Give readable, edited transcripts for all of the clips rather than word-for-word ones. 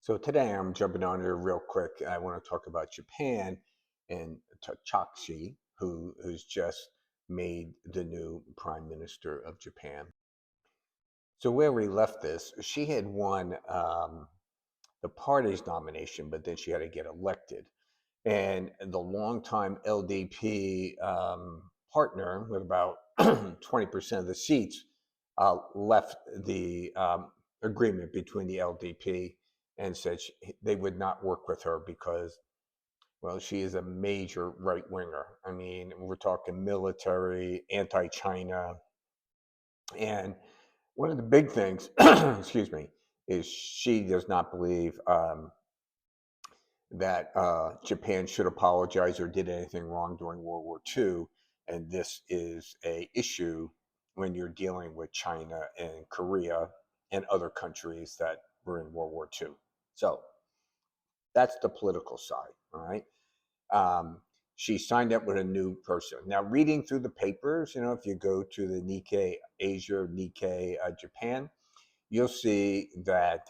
So today I'm jumping on here real quick. I want to talk about Japan and Takaichi, who's just made the new prime minister of Japan. So where we left this, she had won the party's nomination, but then she had to get elected. And the longtime LDP partner, with about 20% of the seats, left the agreement between the LDP and said they would not work with her because, well, she is a major right winger. I mean, we're talking military, anti China. And one of the big things, excuse me, is she does not believe that Japan should apologize or did anything wrong during World War II. And this is a issue when you're dealing with China and Korea and other countries that were in World War II. So that's the political side, all right? Um, she signed up with a new person. Now, reading through the papers, if you go to the Nikkei Asia, Nikkei Japan, you'll see that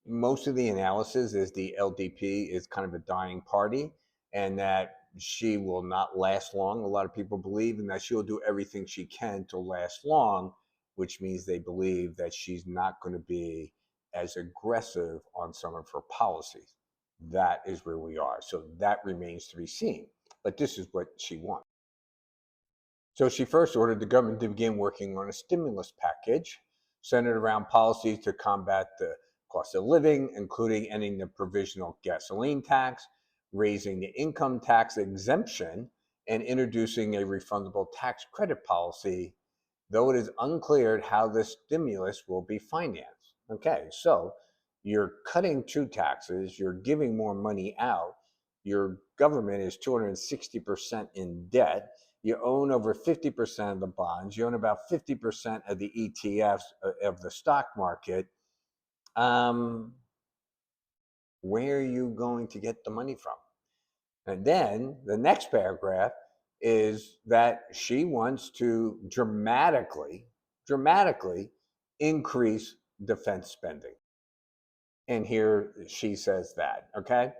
most of the analysis is the LDP is kind of a dying party and that she will not last long. A lot of people believe, and that she'll do everything she can to last long, which means they believe that she's not going to be as aggressive on some of her policies. That is where we are. So that remains to be seen. But this is what she wants. So she first ordered the government to begin working on a stimulus package centered around policies to combat the cost of living, including ending the provisional gasoline tax, raising the income tax exemption, and introducing a refundable tax credit policy, though it is unclear how this stimulus will be financed. Okay, so you're cutting two taxes, you're giving more money out, your government is 260% in debt, you own over 50% of the bonds, you own about 50% of the ETFs of the stock market. Um, where are you going to get the money from? And then the next paragraph is that she wants to dramatically increase defense spending. And here she says that, okay?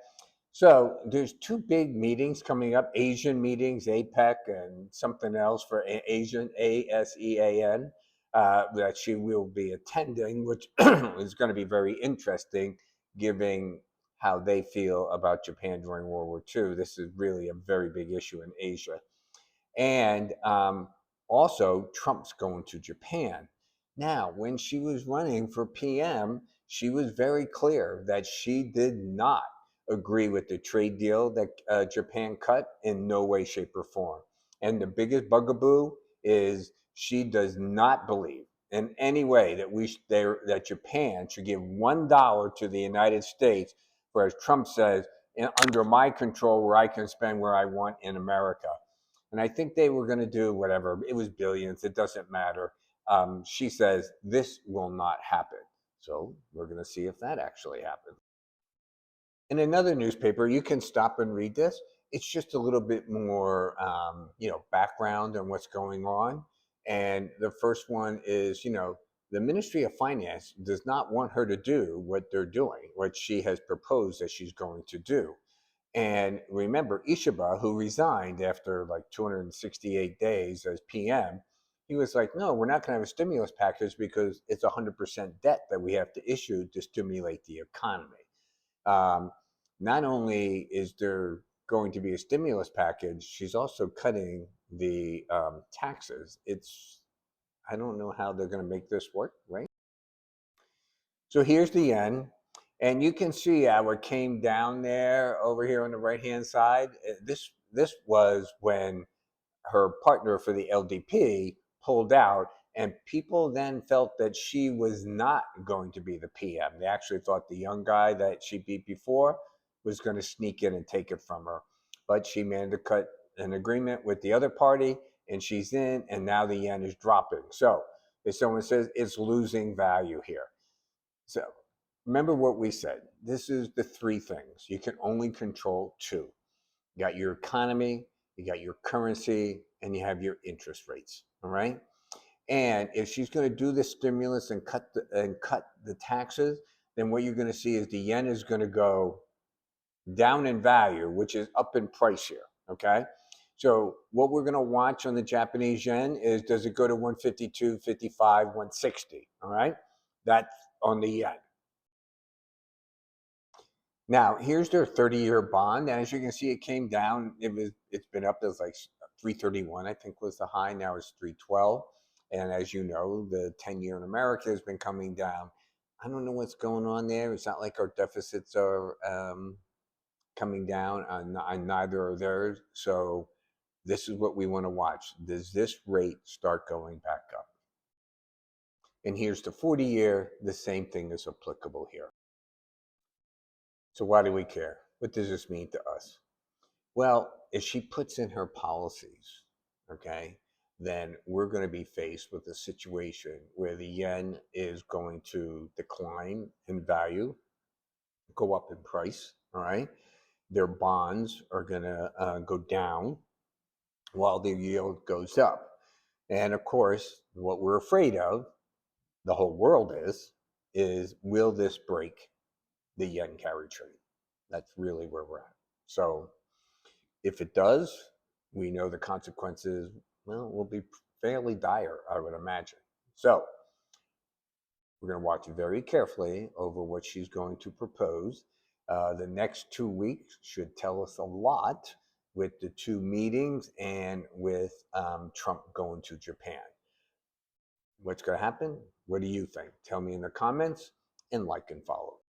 So there's two big meetings coming up, Asian meetings, APEC, and something else for Asian, ASEAN, that she will be attending, which is going to be very interesting, given how they feel about Japan during World War II. This is really a very big issue in Asia. And also, Trump's going to Japan. Now, when she was running for PM, she was very clear that she did not agree with the trade deal that Japan cut in no way, shape, or form. And the biggest bugaboo is she does not believe in any way that that Japan should give $1 to the United States, whereas Trump says, under my control, where I can spend where I want in America. And I think they were going to do whatever. It was billions. It doesn't matter. She says this will not happen. So we're going to see if that actually happens. In another newspaper, you can stop and read this. It's just a little bit more, background on what's going on. And the first one is, the Ministry of Finance does not want her to do what they're doing, what she has proposed that she's going to do. And remember, Ishiba, who resigned after like 268 days as PM, he was like, no, we're not going to have a stimulus package because it's 100% debt that we have to issue to stimulate the economy. Um, Not only is there going to be a stimulus package, she's also cutting the taxes. I don't know how they're going to make this work, right? So here's the end. And you can see how it came down there over here on the right-hand side. This was when her partner for the LDP pulled out, and people then felt that she was not going to be the PM. They actually thought the young guy that she beat before was going to sneak in and take it from her. But she managed to cut an agreement with the other party, and she's in, and now the yen is dropping. So if someone says it's losing value here, so remember what we said. This is the three things. You can only control two. You got your economy, you got your currency, and you have your interest rates. All right. And if she's going to do this stimulus and cut the taxes, then what you're going to see is the yen is going to go down in value, which is up in price here. Okay. So what we're going to watch on the Japanese yen is, does it go to 152, 55, 160? All right. That's on the yen. Now, here's their 30-year bond. And as you can see, it came down. It's been up as like 331, I think was the high. Now it's 312. And as you know, the 10-year in America has been coming down. I don't know what's going on there. It's not like our deficits are coming down, on neither are theirs. So this is what we want to watch. Does this rate start going back up? And here's the 40-year. The same thing is applicable here. So why do we care? What does this mean to us? Well, if she puts in her policies, okay, then we're going to be faced with a situation where the yen is going to decline in value, go up in price, all right? Their bonds are going to go down while their yield goes up. And of course, what we're afraid of, the whole world is will this break the yen carry trade? That's really where we're at. So if it does, we know the consequences, well, will be fairly dire, I would imagine. So we're going to watch very carefully over what she's going to propose. The next 2 weeks should tell us a lot with the two meetings and with Trump going to Japan. What's going to happen? What do you think? Tell me in the comments, and like and follow.